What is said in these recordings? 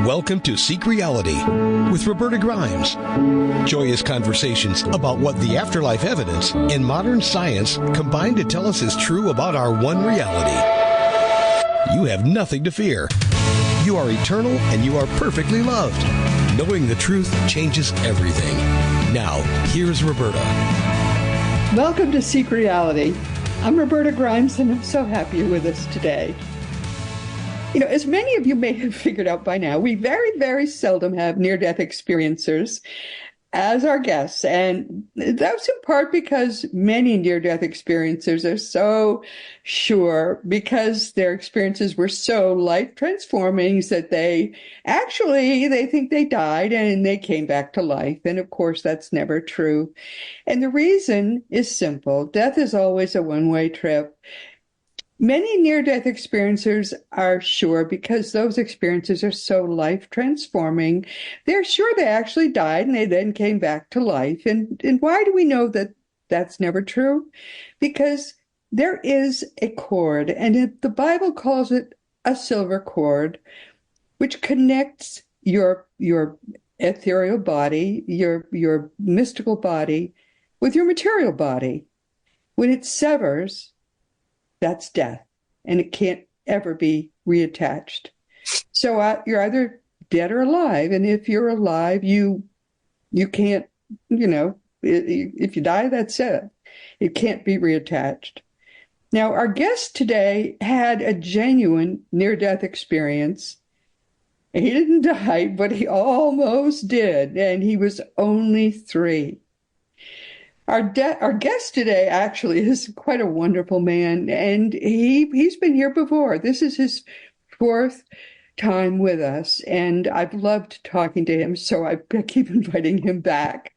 Welcome to Seek Reality with Roberta Grimes. Joyous conversations about what the afterlife evidence and modern science combine to tell us is true about our one reality. You have nothing to fear. You are eternal and you are perfectly loved. Knowing the truth changes everything. Now, here's Roberta. Welcome to Seek Reality. I'm Roberta Grimes, and I'm so happy you're with us today. You know, as many of you may have figured out by now, we very, very seldom have near-death experiencers as our guests. And that's in part because many near-death experiencers are so sure, because their experiences were so life-transforming, that they think they died and they came back to life. And of course, that's never true. And the reason is simple. Death is always a one-way trip. Many near-death experiencers are sure, because those experiences are so life-transforming, they're sure they actually died and they then came back to life. And why do we know that that's never true? Because there is a cord, and the Bible calls it a silver cord, which connects your ethereal body, your mystical body, with your material body. When it severs, that's death, and it can't ever be reattached. So you're either dead or alive, and if you're alive, you can't, if you die, that's it. It can't be reattached. Now, our guest today had a genuine near-death experience. He didn't die, but he almost did, and he was only 3. Our guest today actually is quite a wonderful man, and he's been here before. This is his 4th time with us, and I've loved talking to him, so I keep inviting him back.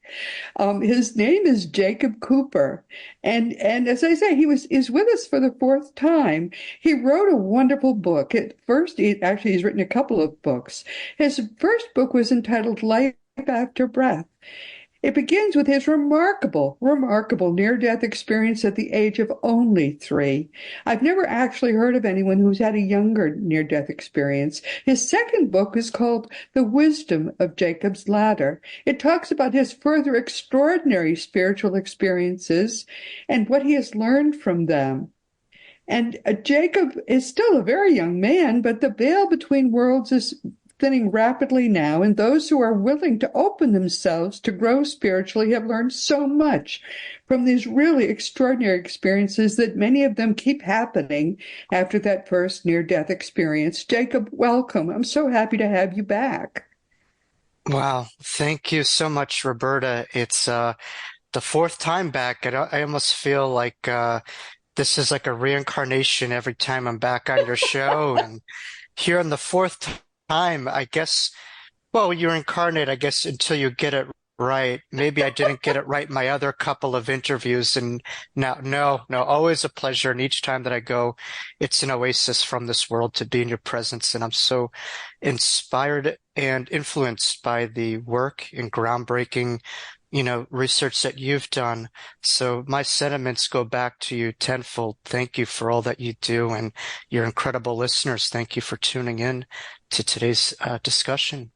His name is Jacob Cooper, and as I say, is with us for the 4th time. He wrote a wonderful book. He's written a couple of books. His first book was entitled Life After Breath. It begins with his remarkable near-death experience at the age of only 3. I've never actually heard of anyone who's had a younger near-death experience. His second book is called The Wisdom of Jacob's Ladder. It talks about his further extraordinary spiritual experiences and what he has learned from them. And Jacob is still a very young man, but the veil between worlds is thinning rapidly now, and those who are willing to open themselves to grow spiritually have learned so much from these really extraordinary experiences that many of them keep happening after that first near-death experience. Jacob, welcome. I'm so happy to have you back. Wow. Thank you so much, Roberta. It's the 4th time back. I almost feel like this is like a reincarnation every time I'm back on your show. And here on the 4th time, I guess, well, you're incarnate, I guess, until you get it right. Maybe I didn't get it right my other couple of interviews, and now, no, always a pleasure. And each time that I go, it's an oasis from this world to be in your presence. And I'm so inspired and influenced by the work and groundbreaking, research that you've done. So my sentiments go back to you tenfold. Thank you for all that you do, and your incredible listeners. Thank you for tuning in to today's discussion.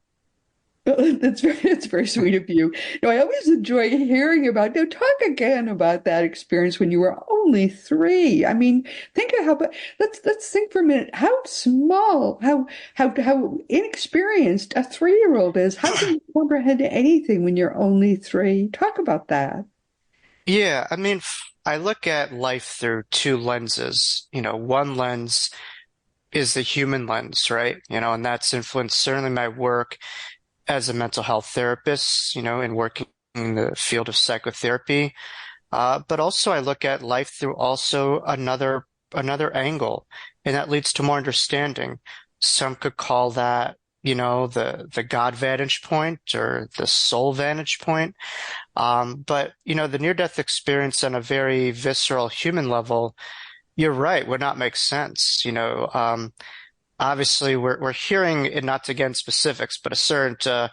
It's very sweet of you. I always enjoy hearing about. Now, talk again about that experience when you were only 3. I mean, think of let's think for a minute how small, how inexperienced a 3-year-old is. How can you comprehend anything when you're only 3? Talk about that. Yeah, I mean, I look at life through 2 lenses. One lens is the human lens, right? And that's influenced certainly my work as a mental health therapist, and working in the field of psychotherapy. But also I look at life through also another angle, and that leads to more understanding. Some could call that, the God vantage point or the soul vantage point. But, the near-death experience on a very visceral human level, you're right, would not make sense. Obviously we're hearing, and not to get into specifics, but a certain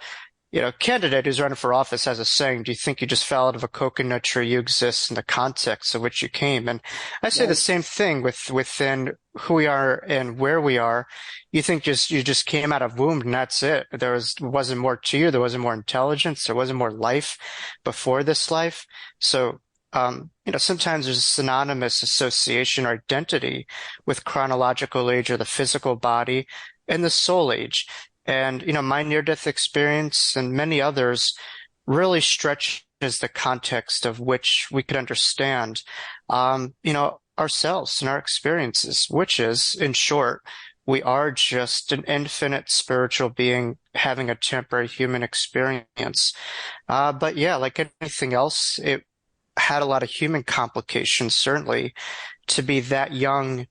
candidate who's running for office has a saying, do you think you just fell out of a coconut tree? You exist in the context of which you came. And I say the Right. same thing within who we are and where we are. You think you just came out of womb and that's it. Wasn't more to you. There wasn't more intelligence. There wasn't more life before this life. So, sometimes there's a synonymous association or identity with chronological age or the physical body and the soul age. And, my near-death experience and many others really stretches the context of which we could understand, ourselves and our experiences, which is, in short, we are just an infinite spiritual being having a temporary human experience. But yeah, like anything else, it had a lot of human complications, certainly. To be that young,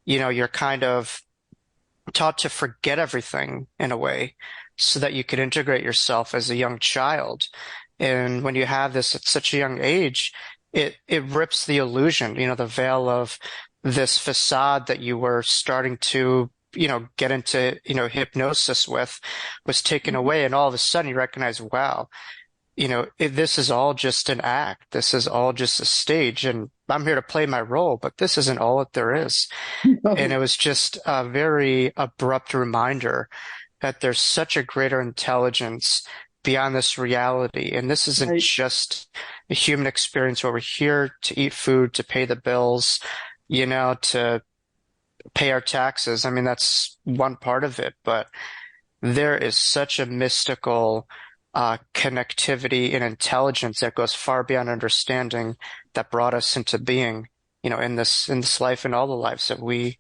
you're kind of taught to forget everything in a way so that you could integrate yourself as a young child. And when you have this at such a young age, it rips the illusion, the veil of this facade that you were starting to, get into, hypnosis with was taken away. And all of a sudden you recognize, wow, this is all just an act. This is all just a stage. And I'm here to play my role, but this isn't all that there is. And Oh, it was just a very abrupt reminder that there's such a greater intelligence beyond this reality. And this isn't right. just a human experience where we're here to eat food, to pay the bills, to pay our taxes. I mean, that's one part of it, but there is such a mystical connectivity and intelligence that goes far beyond understanding that brought us into being, in this life and all the lives that we,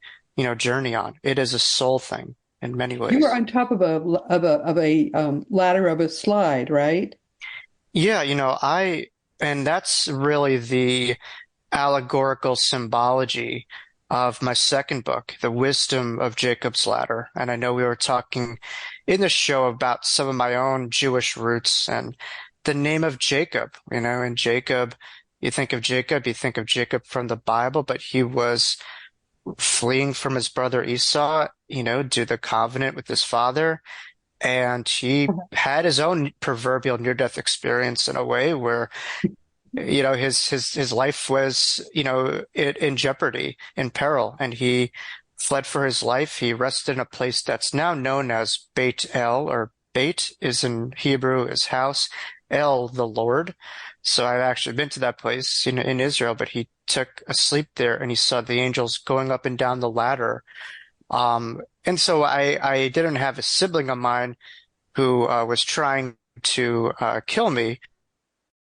journey on. It is a soul thing in many You were ways. on top of a ladder of a slide, right? Yeah, and that's really the allegorical symbology of my second book, The Wisdom of Jacob's Ladder. And I know we were talking in the show about some of my own Jewish roots and the name of Jacob, and Jacob, you think of Jacob from the Bible, but he was fleeing from his brother Esau, do the covenant with his father. And he had his own proverbial near-death experience in a way where his life was, in jeopardy, in peril, and he fled for his life. He rested in a place that's now known as Beit El, or Beit is in Hebrew is house, El, the Lord. So I've actually been to that place in Israel, but he took a sleep there and he saw the angels going up and down the ladder. And so I didn't have a sibling of mine who was trying to kill me.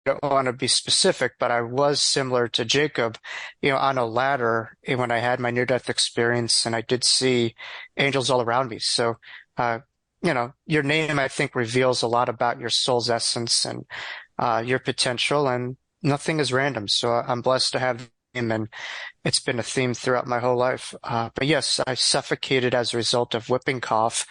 Don't want to be specific, but I was similar to Jacob, on a ladder when I had my near-death experience, and I did see angels all around me. So, your name, I think, reveals a lot about your soul's essence and your potential, and nothing is random. So I'm blessed to have him, and it's been a theme throughout my whole life. But yes, I suffocated as a result of whooping cough,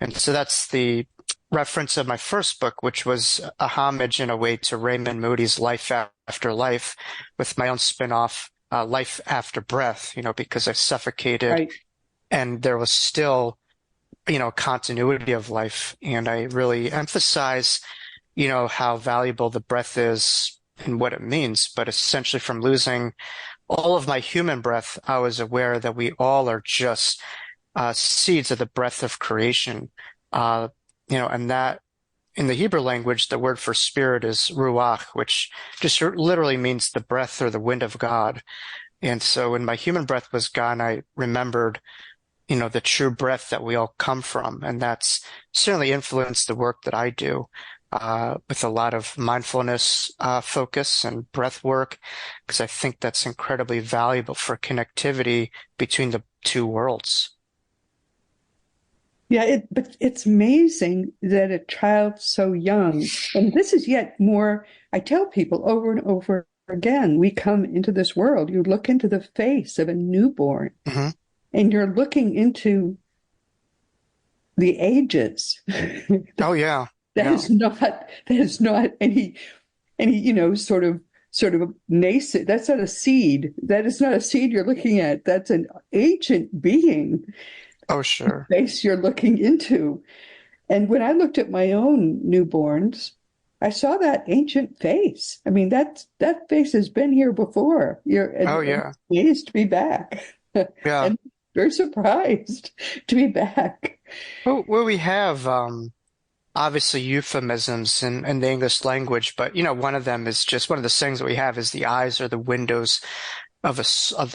and so that's the reference of my first book, which was a homage in a way to Raymond Moody's Life After Life, with my own spin-off, Life After Breath, because I suffocated Right. and there was still, continuity of life. And I really emphasize, how valuable the breath is and what it means. But essentially from losing all of my human breath, I was aware that we all are just seeds of the breath of creation. Uh, and that in the Hebrew language, the word for spirit is ruach, which just literally means the breath or the wind of God. And so when my human breath was gone, I remembered, the true breath that we all come from. And that's certainly influenced the work that I do, with a lot of mindfulness, focus and breath work, because I think that's incredibly valuable for connectivity between the two worlds. Yeah, but it's amazing that a child so young, and this is yet more, I tell people over and over again, we come into this world, you look into the face of a newborn, Hmm. and you're looking into the ages. Oh yeah. That Yeah. is not any sort of a nascent. That's not a seed. That is not a seed you're looking at. That's an ancient being Oh sure. face you're looking into. And when I looked at my own newborns, I saw that ancient face. I mean, that face has been here before. Oh And yeah. amazed to be back, Yeah. and very surprised to be back. Well, we have obviously euphemisms in the English language, but one of them is just one of the sayings that we have is the eyes are the windows of the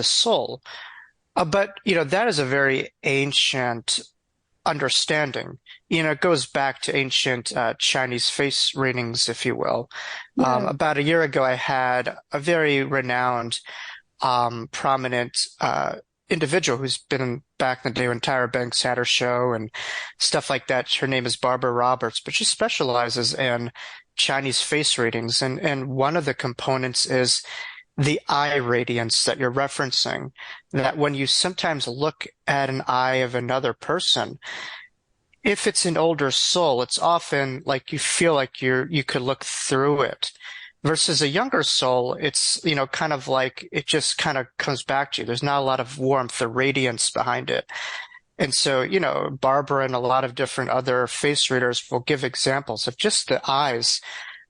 soul. But that is a very ancient understanding. It goes back to ancient Chinese face readings, if you will. Yeah. About a year ago, I had a very renowned, prominent individual who's been back in the day when Tyra Banks had her show and stuff like that. Her name is Barbara Roberts, but she specializes in Chinese face readings, and one of the components is the eye radiance that you're referencing, that when you sometimes look at an eye of another person, if it's an older soul, it's often like you feel like you could look through it. Versus a younger soul, it's, kind of like it just kind of comes back to you. There's not a lot of warmth or radiance behind it. And so, Barbara and a lot of different other face readers will give examples of just the eyes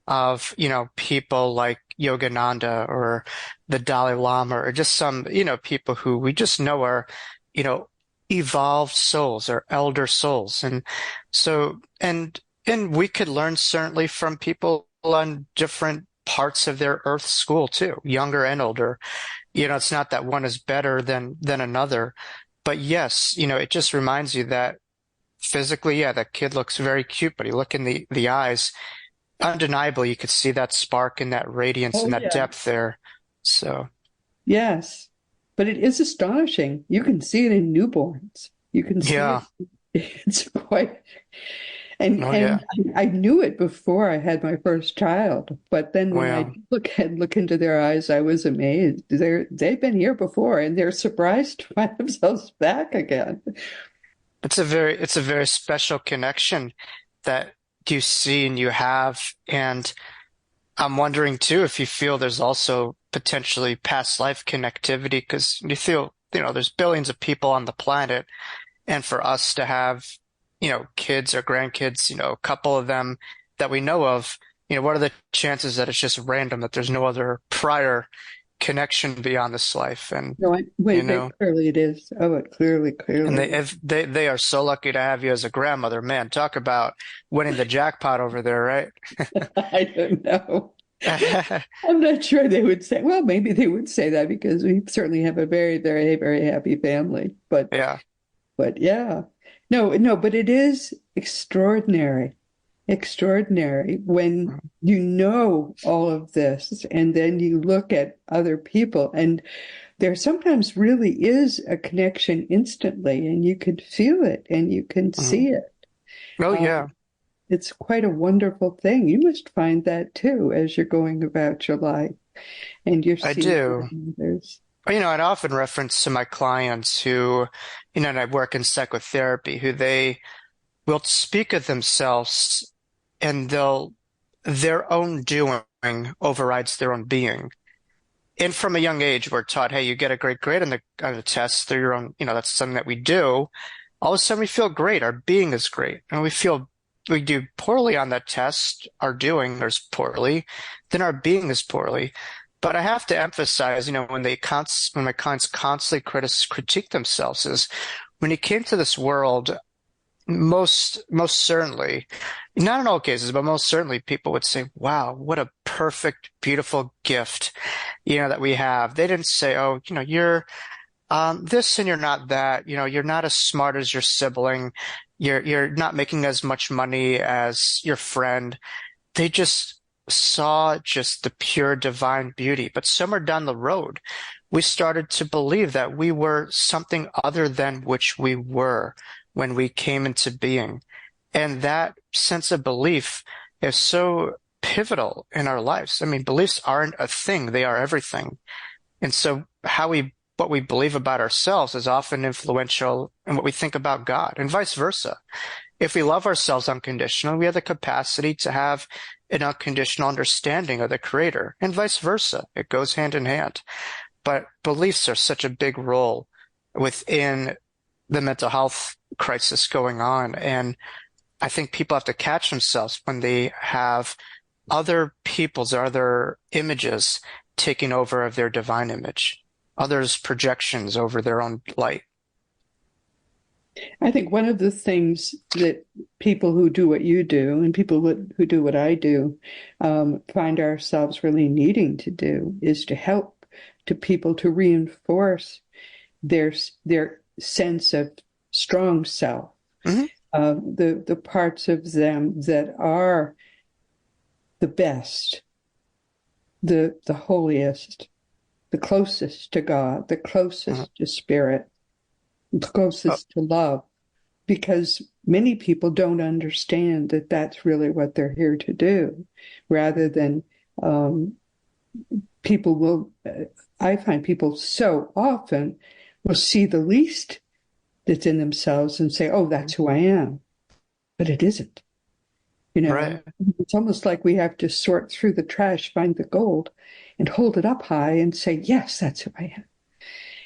of, people like Yogananda or the Dalai Lama or just some, people who we just know are, you know, evolved souls or elder souls. And so, and we could learn certainly from people on different parts of their earth school too, younger and older. It's not that one is better than another, but yes, it just reminds you that physically, yeah, that kid looks very cute, but you look in the eyes, undeniably, you could see that spark and that radiance Oh, and that yeah. depth there. So, Yes. But it is astonishing. You can see it in newborns. You can see yeah, it. It's quite, and oh yeah, and I knew it before I had my first child, but then when I well, look into their eyes, I was amazed. They've been here before, and they're surprised to find themselves back again. it's a very special connection that you see and you have, and I'm wondering too if you feel there's also potentially past life connectivity because you feel, there's billions of people on the planet. And for us to have, kids or grandkids, a couple of them that we know of, what are the chances that it's just random, that there's no other prior connection beyond this life? And, No, you wait, know, clearly it is. Oh, it and clearly they, is. if they are so lucky to have you as a grandmother, man, talk about winning the jackpot over there, right? I don't know. I'm not sure they would say, well, maybe they would say that because we certainly have a very, very, very happy family. Yeah. But yeah, no, but it is extraordinary, extraordinary when you know all of this and then you look at other people and there sometimes really is a connection instantly and you can feel it and you can see Mhm. it. Oh, Um, yeah, it's quite a wonderful thing. You must find that too as you're going about your life and you're I seeing it do. in others. I'd often reference to my clients who, and I work in psychotherapy, who they will speak of themselves and their own doing overrides their own being. And from a young age, we're taught, hey, you get a great grade on the test through your own, that's something that we do. All of a sudden we feel great. Our being is great. And we do poorly on that test, our doing is poorly, then our being is poorly. But I have to emphasize, when my clients constantly critique themselves is when he came to this world, most certainly, not in all cases, but most certainly people would say, wow, what a perfect, beautiful gift, that we have. They didn't say, oh, you're this and you're not that, you're not as smart as your sibling. You're not making as much money as your friend. They just saw just the pure divine beauty. But somewhere down the road, we started to believe that we were something other than which we were when we came into being. And that sense of belief is so pivotal in our lives. I mean, beliefs aren't a thing, they are everything. And so what we believe about ourselves is often influential in what we think about God and vice versa. If we love ourselves unconditionally, we have the capacity to have an unconditional understanding of the Creator, and vice versa. It goes hand in hand. But beliefs are such a big role within the mental health crisis going on. And I think people have to catch themselves when they have other people's or other images taking over of their divine image, others' projections over their own light. I think one of the things that people who do what you do and who do what I do find ourselves really needing to do is to help to people to reinforce their sense of strong self, Hmm. the parts of them that are the best, the holiest, the closest to God, the Hmm. closest to spirit, the Oh, closest to love, because many people don't understand that that's really what they're here to do, rather than um, people will. I find people so often will see the least that's in themselves and say, "Oh, that's who I am," but it isn't. You know, right. it's almost like we have to sort through the trash, find the gold, and hold it up high and say, "Yes, that's who I am."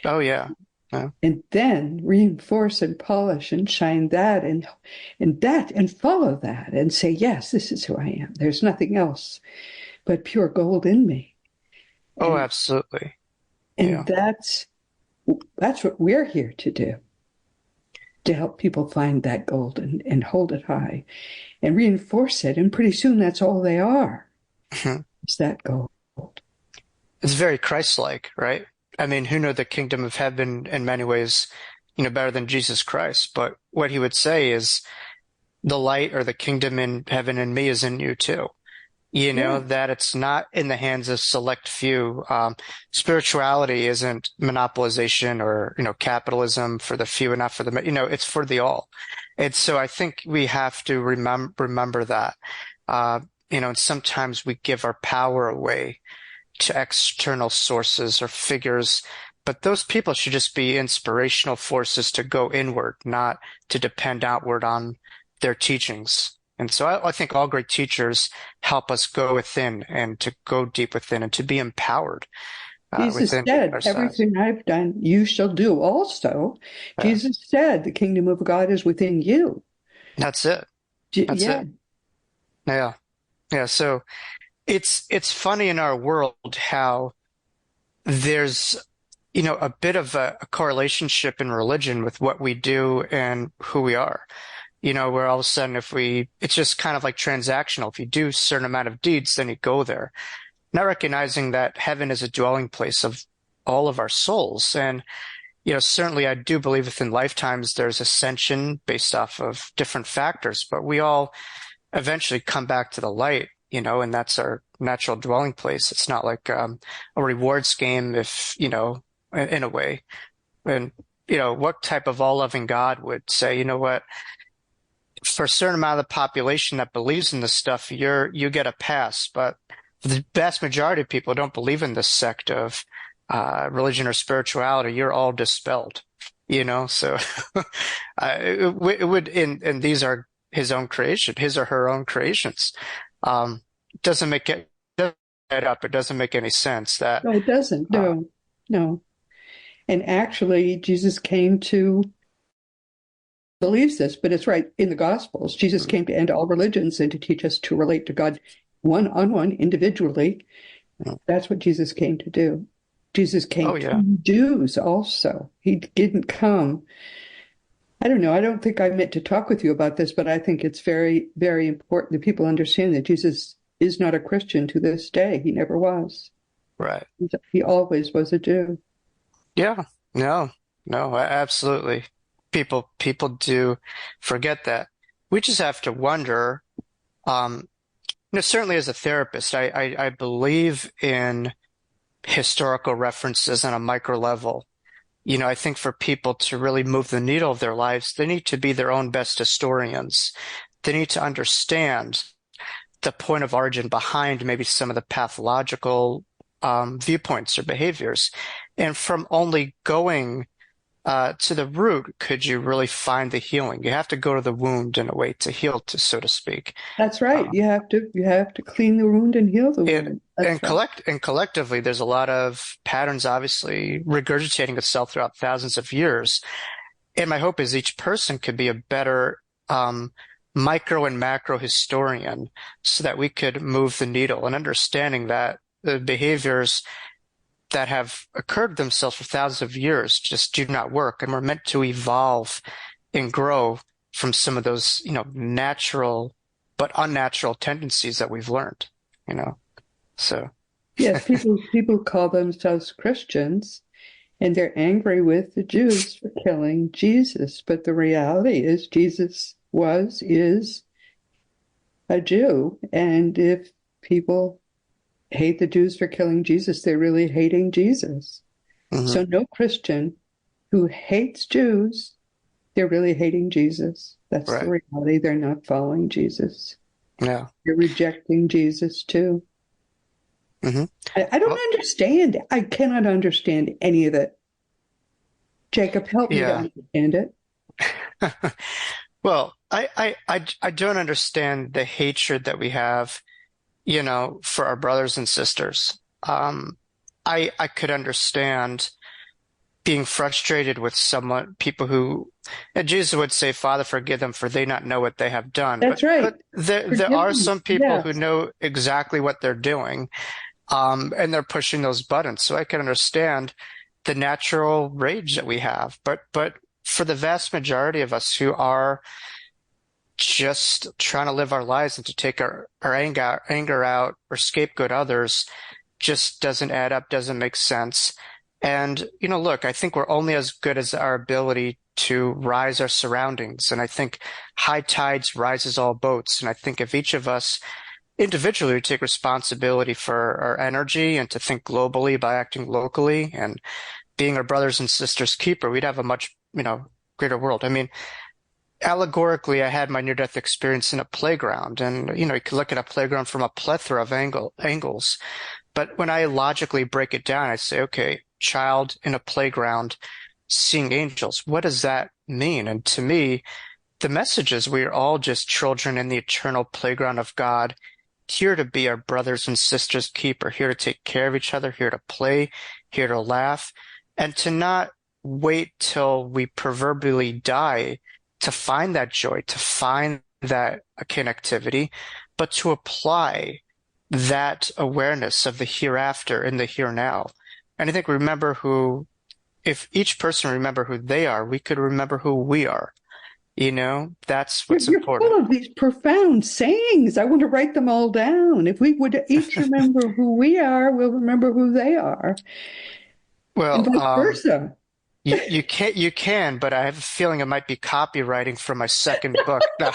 Oh, yeah. Yeah. And then reinforce and polish and shine that and follow that and say, yes, this is who I am. There's nothing else but pure gold in me. Oh, And absolutely. and Yeah. that's what we're here to do, to help people find that gold and hold it high and reinforce it. And pretty soon that's all they are. It's that gold. It's very Christ-like, right? I mean, who know the kingdom of heaven in many ways, better than Jesus Christ? But what he would say is the light or the kingdom in heaven in me is in you too. Yeah. That it's not in the hands of select few. Spirituality isn't monopolization or, capitalism for the few and not for the, it's for the all. And so I think we have to remember that. Uh, and sometimes we give our power away to external sources or figures, but those people should just be inspirational forces to go inward, not to depend outward on their teachings. And so I think all great teachers help us go within and to go deep within and to be empowered Jesus within said, ourselves. everything I've done, you shall do also. Yeah, Jesus said, the kingdom of God is within you. that's it. That's Yeah. it. Yeah. Yeah. So it's funny in our world how there's a bit of a correlationship in religion with what we do and who we are. Where all of a sudden it's just kind of like transactional. If you do a certain amount of deeds, then you go there. Not recognizing that heaven is a dwelling place of all of our souls. And, certainly I do believe within lifetimes there's ascension based off of different factors, but we all eventually come back to the light, and that's our natural dwelling place. It's not like a rewards game if, in a way. And, what type of all-loving God would say, you know what? For a certain amount of the population that believes in this stuff, you get a pass. But the vast majority of people who don't believe in this sect of religion or spirituality, you're all dispelled. So it would, and these are his own creation, his or her own creations. Doesn't make it doesn't add up. It doesn't make any sense that No, it doesn't. uh, No, no. And actually, Jesus came to believes this, but it's right in the Gospels. Jesus came to end all religions and to teach us to relate to God one on one individually. That's what Jesus came to do. Jesus oh came to yeah, do also. He didn't come. I don't know. I don't think I meant to talk with you about this, but I think it's very, very important that people understand that Jesus is not a Christian to this day. He never was. right. He always was a Jew. Yeah, no, no, absolutely. People do forget that. We just have to wonder. Um, Certainly as a therapist, I believe in historical references on a micro level. I think for people to really move the needle of their lives, they need to be their own best historians. They need to understand the point of origin behind maybe some of the pathological viewpoints or behaviors. And from only going to the root, could you really find the healing? You have to go to the wound in a way to heal, to so to speak. That's right. Uh, You have to clean the wound and heal the and wound. That's right. collectively, there's a lot of patterns, obviously, regurgitating itself throughout 1000s of years. And my hope is each person could be a better micro and macro historian so that we could move the needle and understanding that the behaviors that have occurred themselves for thousands of years just do not work. And we're meant to evolve and grow from some of those, natural but unnatural tendencies that we've learned, you know. So, Yes, people call themselves Christians, and they're angry with the Jews for killing Jesus. But the reality is is a Jew. And if people hate the Jews for killing Jesus, they're really hating Jesus. mhm, So no Christian who hates Jews, they're really hating Jesus. That's the right. reality. They're not following Jesus. Yeah. They're rejecting Jesus too. Hmm. I don't Well, understand. I cannot understand any of it. Jacob, help me to yeah. understand it. Well, I don't understand the hatred that we have, for our brothers and sisters. I could understand being frustrated with people who, and Jesus would say, Father, forgive them, for they not know what they have done. But That's right. but there are Forgiveness. some people who Yes. know exactly what they're doing, and they're pushing those buttons. So I can understand the natural rage that we have. But for the vast majority of us who are just trying to live our lives and to take our anger out or scapegoat others just doesn't add up, doesn't make sense. And, look, I think we're only as good as our ability to rise our surroundings. And I think high tides rises all boats. And I think if each of us individually would take responsibility for our energy and to think globally by acting locally and being our brothers and sisters keeper, we'd have a much, greater world. I mean, allegorically, I had my near-death experience in a playground, and you could look at a playground from a plethora of angles. But when I logically break it down, I say, okay, child in a playground seeing angels, what does that mean? And to me, the message is we are all just children in the eternal playground of God, here to be our brothers and sisters keeper, here to take care of each other, here to play, here to laugh, and to not wait till we proverbially die to find that joy, to find that connectivity, but to apply that awareness of the hereafter in the here now. And I think if each person remember who they are, we could remember who we are. That's what's You're important. full of these profound sayings. I want to write them all down. If we would each remember who we are, we'll remember who they are, and Well, vice versa. you can, but I have a feeling it might be copywriting for my second book. No,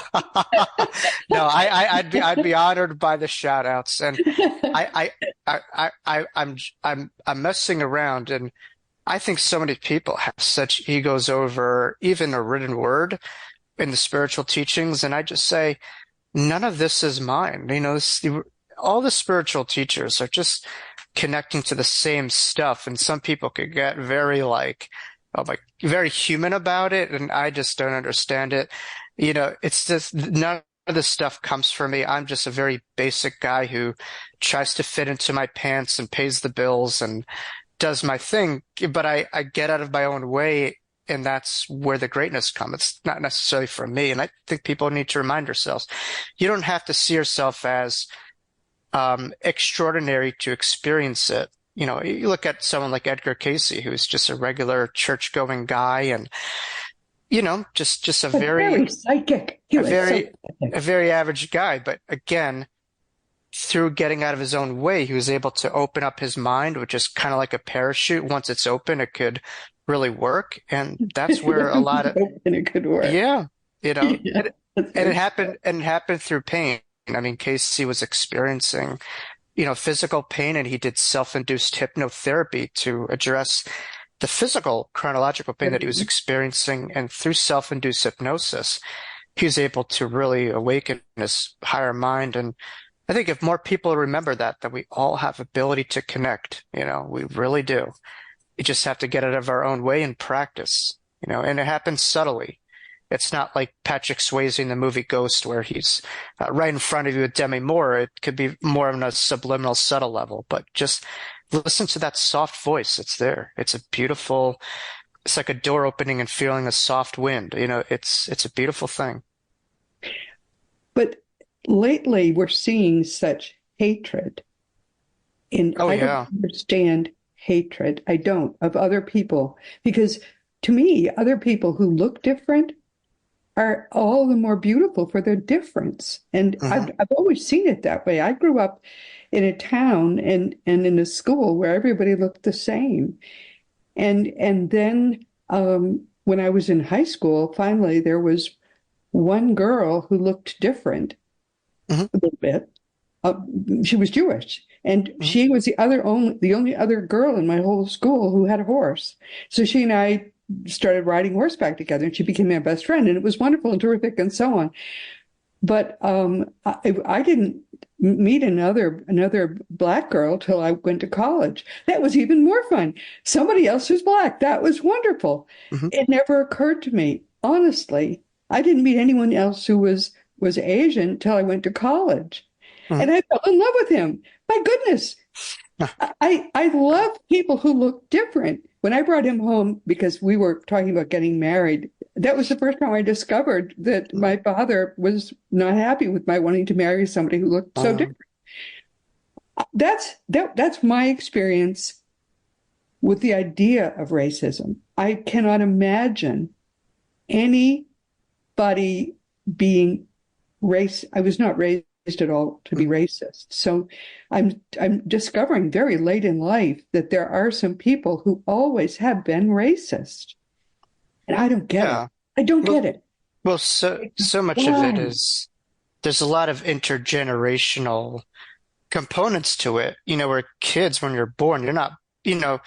no, I'd be honored by the shout outs, and I'm messing around, and I think so many people have such egos over even a written word in the spiritual teachings, and I just say none of this is mine. All the spiritual teachers are just connecting to the same stuff, and some people could get very very human about it, and I just don't understand it. It's just none of this stuff comes from me. I'm just a very basic guy who tries to fit into my pants and pays the bills and does my thing, but I get out of my own way, and that's where the greatness comes. It's not necessarily from me, and I think people need to remind ourselves, you don't have to see yourself as extraordinary to experience it. You look at someone like Edgar Casey, who's just a regular church-going guy, and just a But very psychic. He a was so very psychic. a very average guy. But again, through getting out of his own way, he was able to open up his mind, which is kind of like a parachute. Once it's open, it could really work, and that's where a lot of And it could work. yeah, Yeah, that's and very it happened through pain. I mean, Casey was experiencing physical pain, and he did self-induced hypnotherapy to address the physical chronological pain that he was psychic. experiencing. And through self-induced hypnosis, he was able to really awaken his higher mind. And I think if more people remember that we all have ability to connect, we really do. You just have to get out of our own way and practice, and it happens subtly. It's not like Patrick Swayze in the movie Ghost, where he's right in front of you with Demi Moore. It could be more on a subliminal, subtle level, but just listen to that soft voice. It's there. It's like a door opening and feeling a soft wind. It's a beautiful thing. But lately we're seeing such hatred. And Oh I don't yeah. understand hatred. I don't, of other people. Because to me, other people who look different are all the more beautiful for their difference. And Hmm. I've always seen it that way. I grew up in a town and in a school where everybody looked the same. And then when I was in high school, finally there was one girl who looked different Hmm. a little bit. Uh, she was Jewish, and Hmm. she was the only other girl in my whole school who had a horse. So she and I started riding horseback together, and she became my best friend, and it was wonderful and terrific, and so on. But I didn't meet another black girl till I went to college. That was even more fun. Somebody else who's black. That was wonderful. Hmm. It never occurred to me, honestly. I didn't meet anyone else who was Asian till I went to college. Hmm. And I fell in love with him. My goodness. I love people who look different. When I brought him home, because we were talking about getting married, that was the first time I discovered that my father was not happy with my wanting to marry somebody who looked so Um, different. That's my experience with the idea of racism. I cannot imagine anybody being race. I was not raised at all to be mhm. racist. So I'm discovering very late in life that there are some people who always have been racist. And I don't get it. Yeah. I don't Well, get it. well, so much of it Why? is there's a lot of intergenerational components to it. Where kids, when you're born, you're not, you know,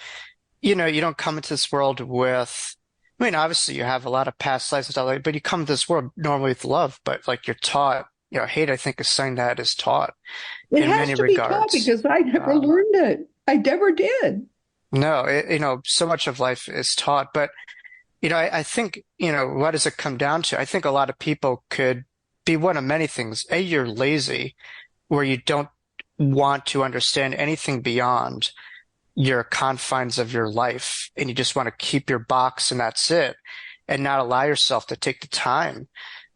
you don't come into this world with, I mean, obviously you have a lot of past lives and stuff like, but you come to this world normally with love, but like you're taught, hate, I think is something that is taught It in has many to be taught regards. because I never Um, learned it. I never did. no, so much of life is taught, but I think, what does it come down to? I think a lot of people could be one of many things. A, you're lazy, where you don't want to understand anything beyond your confines of your life, and you just want to keep your box and that's it, and not allow yourself to take the time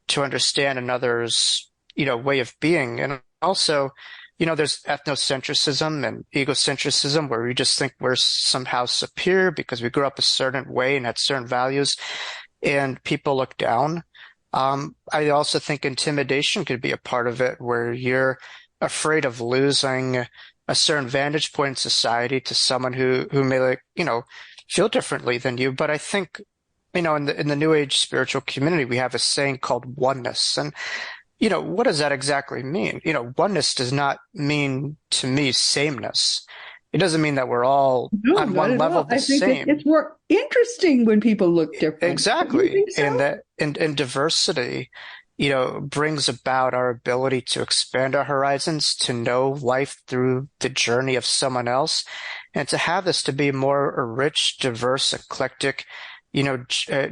to understand another's, way of being. And also, there's ethnocentrism and egocentrism where we just think we're somehow superior because we grew up a certain way and had certain values, and people look down. I also think intimidation could be a part of it, where you're afraid of losing a certain vantage point in society to someone who may like, feel differently than you. But I think, in the New Age spiritual community, we have a saying called oneness. And, what does that exactly mean? Oneness does not mean to me sameness. It doesn't mean that we're all No, on not one at level all. the I think same. it's more interesting when people look different. Don't you Exactly. think And so? that and diversity, brings about our ability to expand our horizons, to know life through the journey of someone else, and to have this to be more a rich, diverse, eclectic,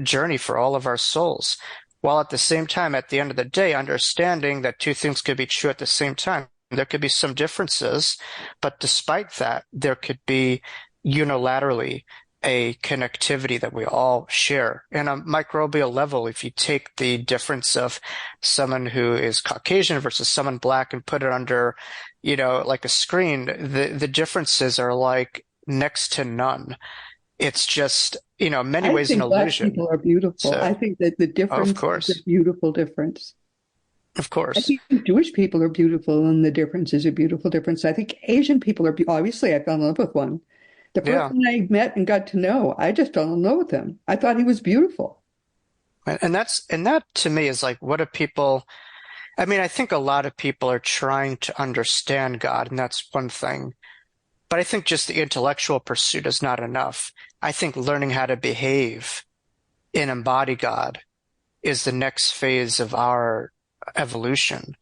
journey for all of our souls. While at the same time, at the end of the day, understanding that two things could be true at the same time. There could be some differences, but despite that, there could be unilaterally a connectivity that we all share. And on a microbial level, if you take the difference of someone who is Caucasian versus someone black and put it under, like a screen, the differences are like next to none. It's just, many I ways an think black illusion. people are beautiful. So, I think that the of difference is a course, beautiful difference. of I course. think Jewish people are beautiful, and the difference is a beautiful difference. I think Asian people are, obviously, I fell in love with one. The Yeah. person I met and got to know, I just fell in love with him. I thought he was beautiful. And that to me is like, what do people, I mean, I think a lot of people are trying to understand God, and that's one thing. But I think just the intellectual pursuit is not enough. I think learning how to behave and embody God is the next phase of our evolution.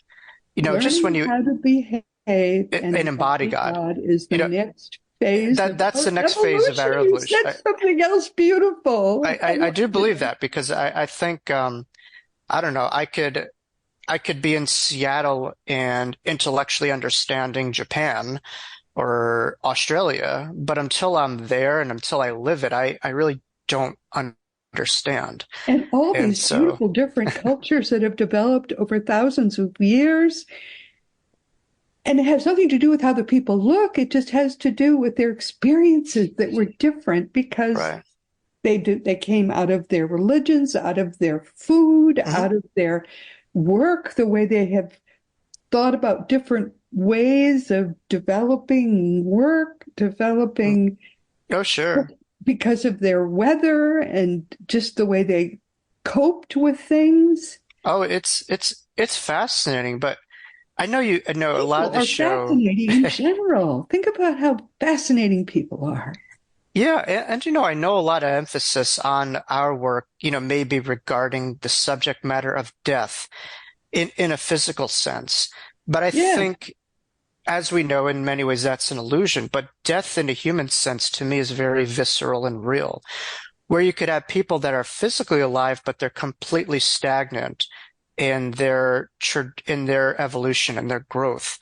Just when Learning you how to behave and and embody embody God, God is the you know, next phase of that's the our next phase of evolution. our You evolution. said something else beautiful. I I love do believe it. that because I think I don't know, I could be in Seattle and intellectually understanding Japan or Australia, but until I'm there and until I live it, I really don't understand. And all And these so, beautiful different cultures that have developed over thousands of years. And it has nothing to do with how the people look. It just has to do with their experiences that were different because right. they came out of their religions, out of their food, Hmm. out of their work, the way they have thought about different ways of developing work, developing Oh, sure. because of their weather and just the way they coped with things. Oh, it's fascinating, but I know a lot People of the are show. fascinating in general. Think about how fascinating people are. Yeah, and, I know a lot of emphasis on our work, maybe regarding the subject matter of death in a physical sense. But I Yeah, think, as we know, in many ways that's an illusion. But death in a human sense to me is very visceral and real, where you could have people that are physically alive, but they're completely stagnant in their evolution and their growth.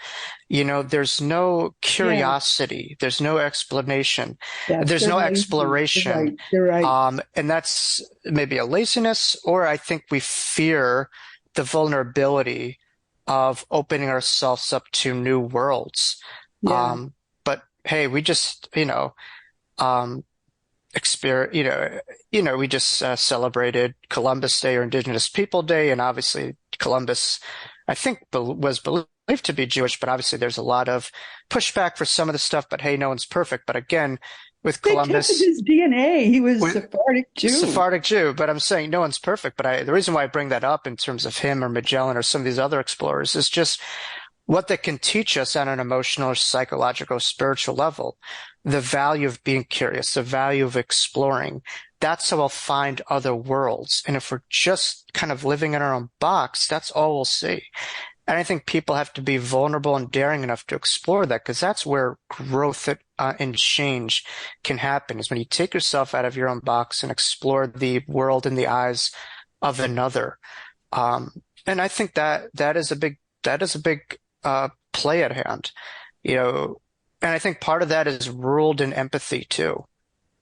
There's no yeah, curiosity, there's no explanation, yeah. there's They're no lazy. They're exploration. right. They're right. And that's maybe a laziness, or I think we fear the vulnerability of opening ourselves up to new worlds. Yeah, But hey, we just, um, experience, we just celebrated Columbus Day or Indigenous People Day, and obviously Columbus, I think, was believed to be Jewish, but obviously there's a lot of pushback for some of the stuff. But hey, no one's perfect. But again, with they tested Columbus, his DNA. He was with Sephardic Jew. Sephardic Jew, but I'm saying no one's perfect. But the reason why I bring that up in terms of him or Magellan or some of these other explorers is just what that can teach us on an emotional, psychological, spiritual level. The value of being curious, the value of exploring. That's how we'll find other worlds. And if we're just kind of living in our own box, that's all we'll see. And I think people have to be vulnerable and daring enough to explore that, because that's where growth and change can happen, is when you take yourself out of your own box and explore the world in the eyes of another. And I think that is a big play at hand, you know, and I think part of that is ruled in empathy too.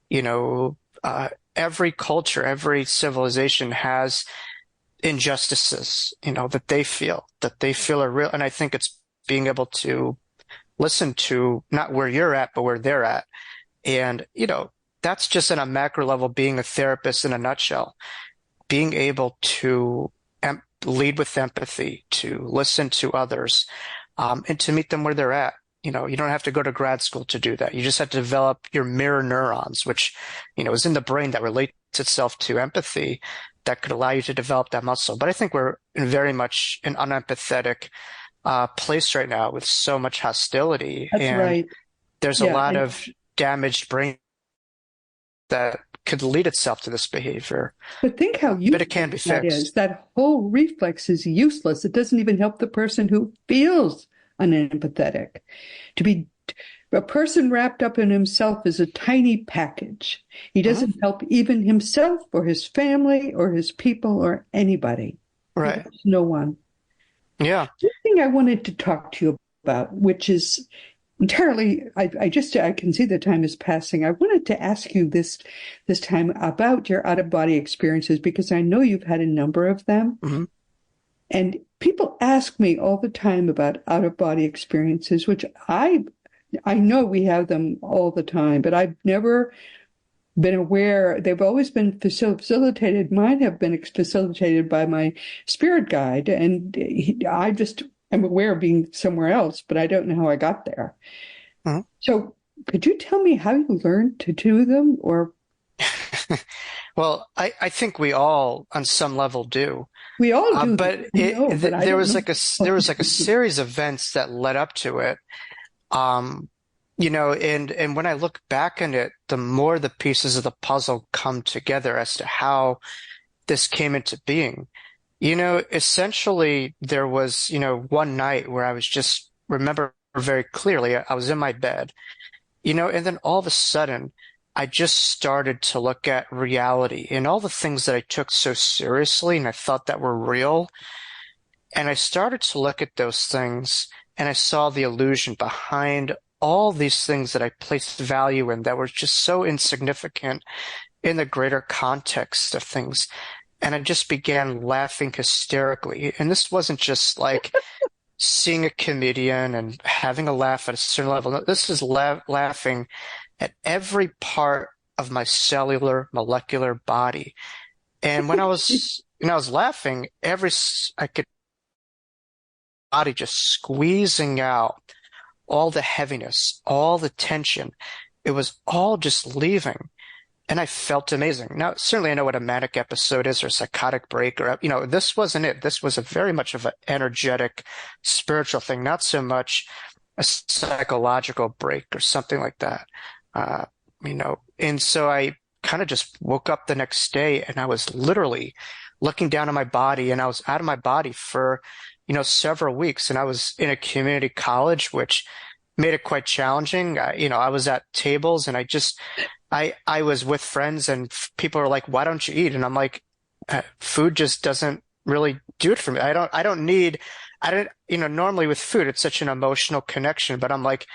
You know, every culture, every civilization has injustices, that they feel are real. And I think it's being able to listen to not where you're at, but where they're at. And, that's just on a macro level, being a therapist in a nutshell, being able to lead with empathy, to listen to others, and to meet them where they're at. You don't have to go to grad school to do that. You just have to develop your mirror neurons, which, is in the brain that relates itself to empathy, that could allow you to develop that muscle. But I think we're in very much an unempathetic place right now with so much hostility, That's and right. there's a Yeah. lot of damaged brain that could lead itself to this behavior. But think how But it can useless be that is. fixed. That whole reflex is useless. It doesn't even help the person who feels unempathetic. To be a person wrapped up in himself is a tiny package. He Mhm. doesn't help even himself or his family or his people or anybody. He Right. helps no one. Yeah. One thing I wanted to talk to you about, which is entirely, I can see the time is passing. I wanted to ask you this time about your out of body experiences because I know you've had a number of them. Mhm. And people ask me all the time about out of body experiences, which I know we have them all the time, but I've never been aware. They've always been facilitated. Mine have been facilitated by my spirit guide, and I just am aware of being somewhere else, but I don't know how I got there. Mhm. So, could you tell me how you learned to do them? Or Well, I think we all, on some level, do. we all do them, But I know, but I there don't was know. there was like a series of events that led up to it. Um, and when I look back on it, the more the pieces of the puzzle come together as to how this came into being. Essentially there was, one night where I was just remember very clearly, I was in my bed, and then all of a sudden I just started to look at reality and all the things that I took so seriously and I thought that were real. And I started to look at those things and I saw the illusion behind all these things that I placed value in that were just so insignificant in the greater context of things. And I just began laughing hysterically. And this wasn't just like seeing a comedian and having a laugh at a certain level. No, this is laughing at every part of my cellular molecular body. And when I was laughing, I could body just squeezing out all the heaviness, all the tension. It was all just leaving. And I felt amazing. Now, certainly I know what a manic episode is or a psychotic break or, this wasn't it. This was a very much of an energetic, spiritual thing, not so much a psychological break or something like that. And so I kind of just woke up the next day and I was literally looking down at my body and I was out of my body for, several weeks. And I was in a community college, which made it quite challenging. I was at tables and I was with friends and people are like, why don't you eat? And I'm like, food just doesn't really do it for me. Normally with food, it's such an emotional connection, but I'm like,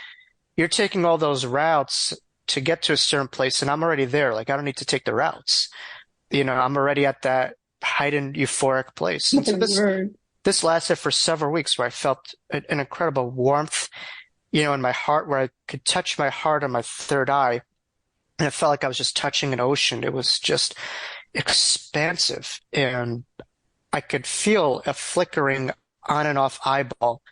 you're taking all those routes to get to a certain place and I'm already there. Like, I don't need to take the routes. I'm already at that heightened euphoric place. And so this lasted for several weeks where I felt an incredible warmth, in my heart where I could touch my heart on my third eye. And it felt like I was just touching an ocean. It was just expansive. And I could feel a flickering on and off eyeball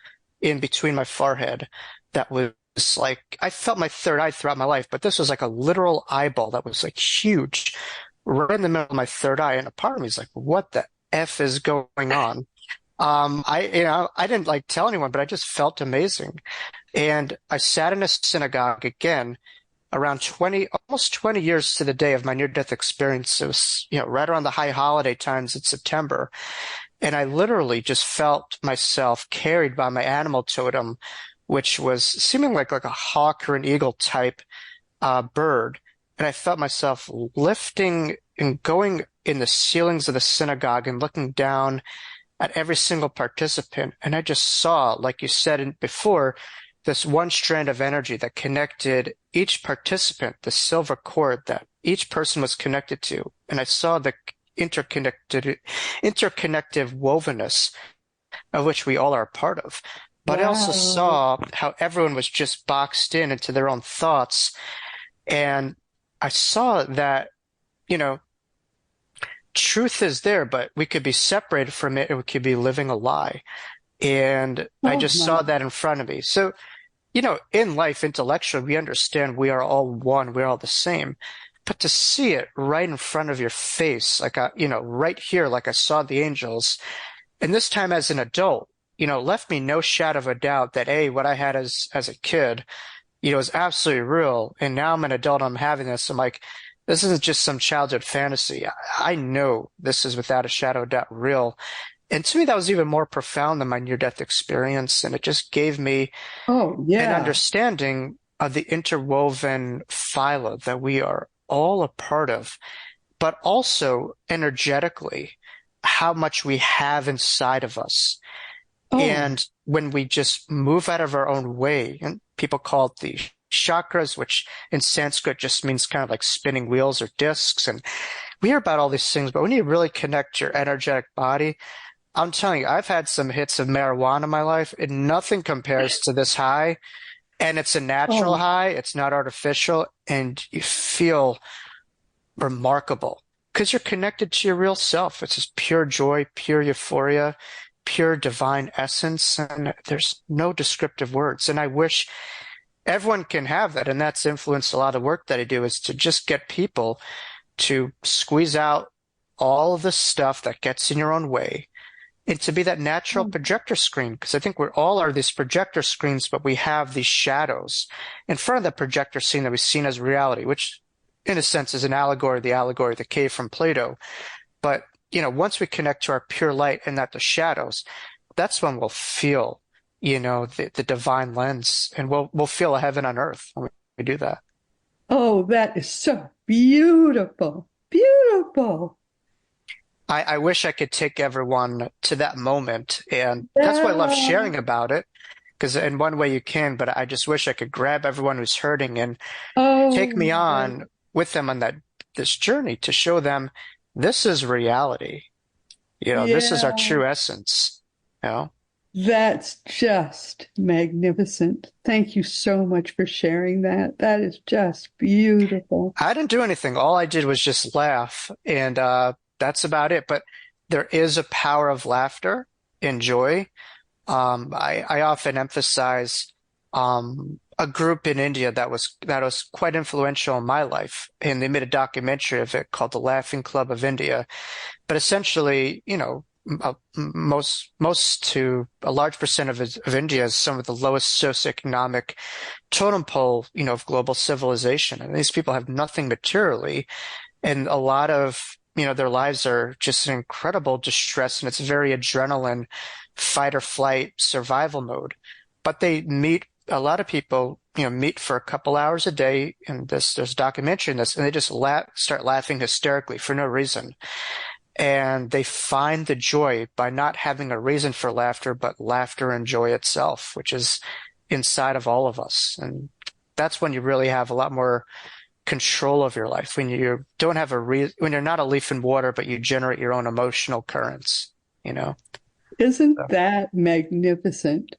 in between my forehead that was like, I felt my third eye throughout my life, but this was like a literal eyeball that was like huge right in the middle of my third eye. And a part of me is like, what the F is going on? I didn't like tell anyone, but I just felt amazing. And I sat in a synagogue again around almost 20 years to the day of my near-death experience. It was, right around the high holiday times in September. And I literally just felt myself carried by my animal totem, which was seeming like a hawk or an eagle type bird. And I felt myself lifting and going in the ceilings of the synagogue and looking down at every single participant. And I just saw, like you said before, this one strand of energy that connected each participant, the silver cord that each person was connected to. And I saw the interconnective wovenness of which we all are a part of. But I also saw how everyone was just boxed in into their own thoughts. And I saw that, truth is there, but we could be separated from it and we could be living a lie. And I just saw that in front of me. So, in life, intellectually, we understand we are all one, we're all the same. But to see it right in front of your face, like, right here, like I saw the angels, and this time as an adult, left me no shadow of a doubt that, A, what I had as a kid, is absolutely real. And now I'm an adult, I'm having this. I'm like, this isn't just some childhood fantasy. I know this is without a shadow of doubt real. And to me, that was even more profound than my near-death experience. And it just gave me an understanding of the interwoven phyla that we are all a part of, but also energetically, how much we have inside of us. And when we just move out of our own way, and people call it the chakras, which in Sanskrit just means kind of like spinning wheels or discs. And we hear about all these things, but when you really connect your energetic body, I'm telling you, I've had some hits of marijuana in my life, and nothing compares to this high. And it's a natural high. It's not artificial. And you feel remarkable because you're connected to your real self. It's just pure joy, pure euphoria, pure divine essence. And there's no descriptive words. And I wish everyone can have that. And that's influenced a lot of work that I do, is to just get people to squeeze out all of the stuff that gets in your own way and to be that natural projector screen. Because I think we all are these projector screens, but we have these shadows in front of the projector scene that we've seen as reality, which in a sense is an allegory, the cave from Plato. But, once we connect to our pure light and not the shadows, that's when we'll feel, the divine lens, and we'll feel a heaven on earth when we do that. Oh, that is so beautiful. Beautiful. I wish I could take everyone to that moment. And that's why I love sharing about it, because in one way you can, but I just wish I could grab everyone who's hurting and take me on with them on that this journey to show them this is reality. This is our Yeah, true essence. You know, that's just magnificent. Thank you so much for sharing that. That is just beautiful. I didn't do anything. All I did was just laugh, and that's about it. But there is a power of laughter and joy. I often emphasize a group in India that was quite influential in my life, and they made a documentary of it called the Laughing Club of India. But essentially, most to a large percent of India is some of the lowest socioeconomic totem pole, of global civilization. And these people have nothing materially, and a lot of, their lives are just an incredible distress, and it's very adrenaline, fight or flight, survival mode. But a lot of people, meet for a couple hours a day in there's a documentary in this, and they just start laughing hysterically for no reason. And they find the joy by not having a reason for laughter, but laughter and joy itself, which is inside of all of us. And that's when you really have a lot more control of your life, when you don't have when you're not a leaf in water, but you generate your own emotional currents, Isn't So, that magnificent?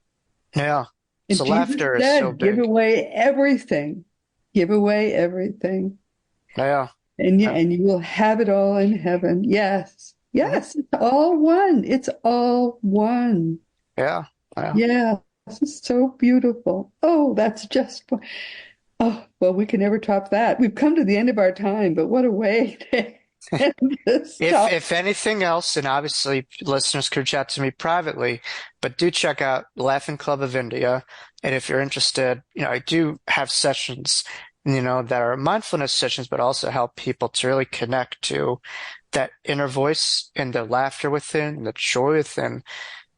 yeah. And So Jesus laughter is so said, give big. away everything. Give away everything. Yeah. Yeah. And you will have it all in heaven. Yes. Mhm. Yes, it's all one. It's all one. Yeah. Yeah. Yeah. This is so beautiful. Oh, that's just oh, well, we can never top that. We've come to the end of our time, but what a way to end this If talk. if anything else, and obviously listeners could chat to me privately, but do check out Laughing Club of India. And if you're interested, I do have sessions, that are mindfulness sessions, but also help people to really connect to that inner voice and the laughter within, the joy within.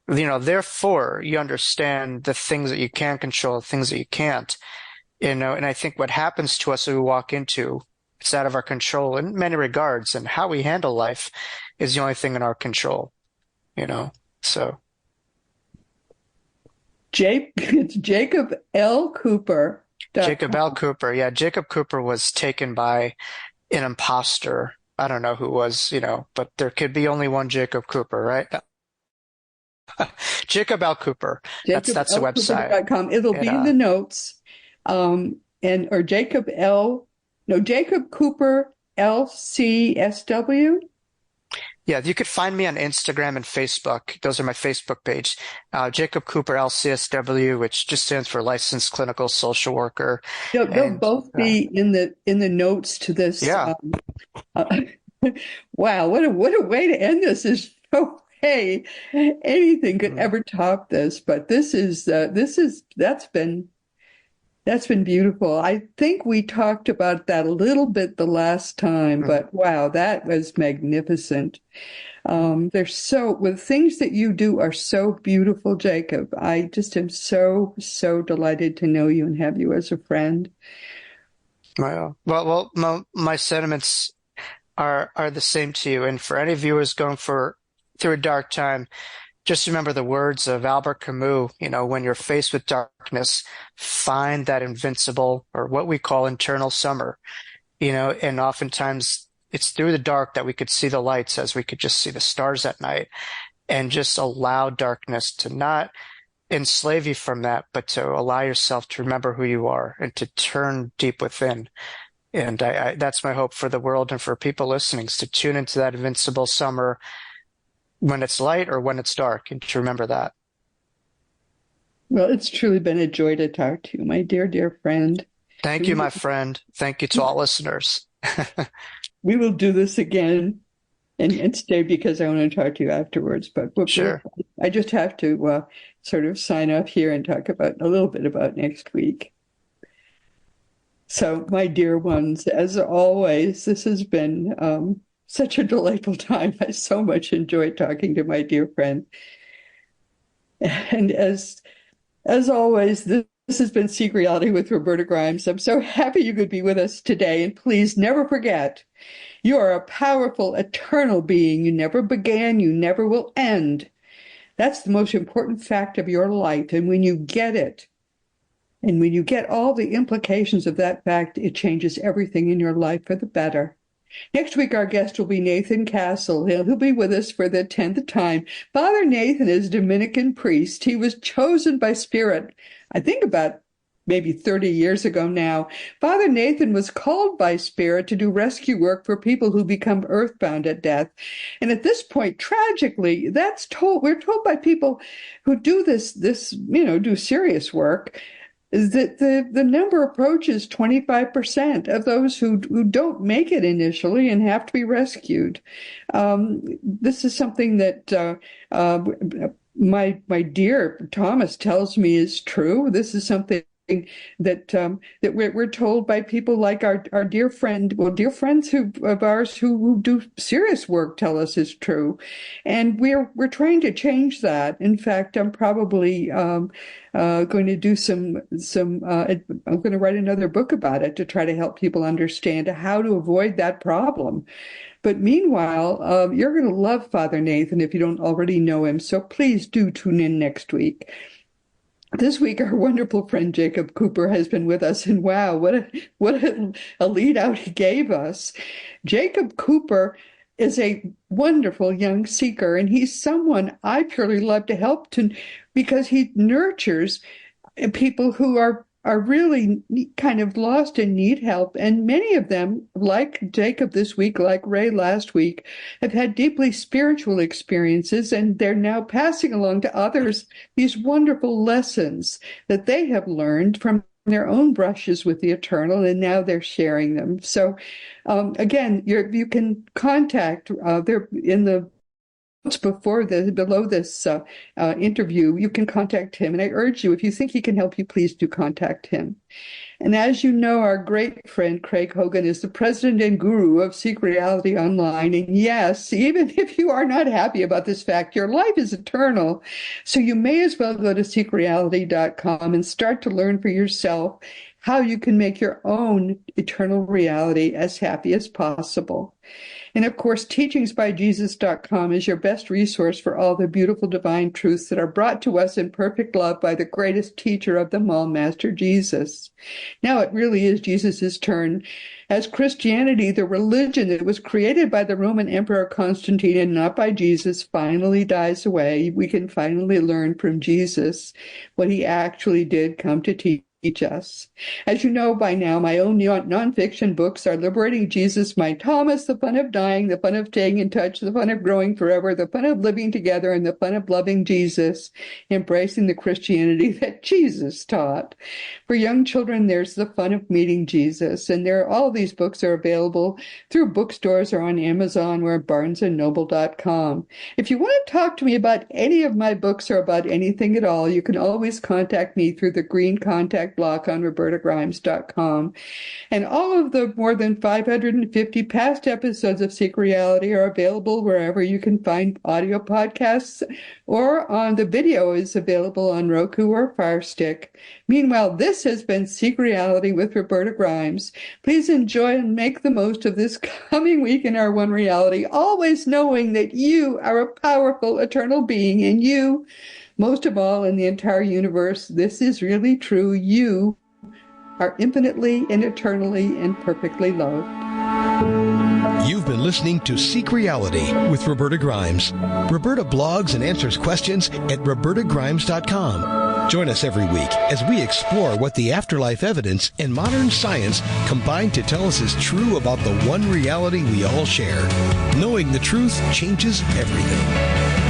Therefore you understand the things that you can control, the things that you can't. And I think what happens to us when we walk into it's out of our control in many regards, and how we handle life is the only thing in our control, you know. So It's Jacob L. Cooper. Jacob L. Cooper, yeah, Jacob Cooper was taken by an imposter. I don't know who was, but there could be only one Jacob Cooper, right? Jacob L. Cooper. That's the website. JacobLCooper.com. It'll It be in the notes. And or Jacob L. No, Jacob Cooper LCSW. Yeah, you could find me on Instagram and Facebook. Those are my Facebook page. Jacob Cooper LCSW, which just stands for Licensed Clinical Social Worker. They'll And both be in the notes to this. yeah, Uh, wow, what a way to end this! There's no way anything could mm, ever top this. But that's been beautiful. I think we talked about that a little bit the last time, mm, but wow, that was magnificent. The things that you do are so beautiful, Jacob. I just am so, so delighted to know you and have you as a friend. my sentiments are the same to you. And for any viewers going through a dark time, just remember the words of Albert Camus, when you're faced with darkness, find that invincible or what we call internal summer, and oftentimes it's through the dark that we could see the lights as we could just see the stars at night, and just allow darkness to not enslave you from that, but to allow yourself to remember who you are and to turn deep within. And that's my hope for the world and for people listening is to tune into that invincible summer when it's light or when it's dark, and to remember that. Well, it's truly been a joy to talk to you, my dear, dear friend. Thank you, We, my friend. Thank you to all listeners. we will do this again and stay because I want to talk to you afterwards. But Sure. I just have to sort of sign off here and talk about a little bit about next week. So, my dear ones, as always, this has been such a delightful time. I so much enjoyed talking to my dear friend. And as always, this has been Seek Reality with Roberta Grimes. I'm so happy you could be with us today. And please never forget, you are a powerful, eternal being. You never began, you never will end. That's the most important fact of your life. And when you get it, and when you get all the implications of that fact, it changes everything in your life for the better. Next week, our guest will be Nathan Castle. He'll be with us for the 10th time. Father Nathan is a Dominican priest. He was chosen by Spirit, I think about maybe 30 years ago now. Father Nathan was called by Spirit to do rescue work for people who become earthbound at death. And at this point, tragically, we're told by people who do do serious work, is that the number approaches 25% of those who don't make it initially and have to be rescued. This is something that my dear Thomas tells me is true. This is something that we're told by people like our dear friends of ours who do serious work tell us is true, and we're trying to change that. In fact, I'm probably going to do I'm going to write another book about it to try to help people understand how to avoid that problem. But meanwhile, you're going to love Father Nathan if you don't already know him. So please do tune in next week. This week, our wonderful friend Jacob Cooper has been with us, and wow, what a lead out he gave us. Jacob Cooper is a wonderful young seeker, and he's someone I purely love to help because he nurtures people who are really kind of lost and need help. And many of them, like Jacob this week, like Ray last week, have had deeply spiritual experiences, and they're now passing along to others these wonderful lessons that they have learned from their own brushes with the eternal, and now they're sharing them. So again, you can contact, they're in the below this interview, you can contact him. And I urge you, if you think he can help you, please do contact him. And as you know, our great friend Craig Hogan is the president and guru of Seek Reality Online. And yes, even if you are not happy about this fact, your life is eternal. So you may as well go to seekreality.com and start to learn for yourself how you can make your own eternal reality as happy as possible. And of course, teachingsbyjesus.com is your best resource for all the beautiful divine truths that are brought to us in perfect love by the greatest teacher of them all, Master Jesus. Now it really is Jesus' turn. As Christianity, the religion that was created by the Roman Emperor Constantine and not by Jesus, finally dies away, we can finally learn from Jesus what he actually did come to teach us. As you know by now, my own nonfiction books are Liberating Jesus, My Thomas, The Fun of Dying, The Fun of Staying in Touch, The Fun of Growing Forever, The Fun of Living Together, and The Fun of Loving Jesus, Embracing the Christianity that Jesus taught. For young children, there's The Fun of Meeting Jesus, and all these books are available through bookstores or on Amazon or barnesandnoble.com. If you want to talk to me about any of my books or about anything at all, you can always contact me through the green contact block on robertagrimes.com. And all of the more than 550 past episodes of Seek Reality are available wherever you can find audio podcasts, or on the video is available on Roku or Fire Stick. Meanwhile, this has been Seek Reality with Roberta Grimes. Please enjoy and make the most of this coming week in our one reality, always knowing that you are a powerful, eternal being, and you, most of all in the entire universe, this is really true. You are infinitely and eternally and perfectly loved. You've been listening to Seek Reality with Roberta Grimes. Roberta blogs and answers questions at robertagrimes.com. Join us every week as we explore what the afterlife evidence and modern science combine to tell us is true about the one reality we all share. Knowing the truth changes everything.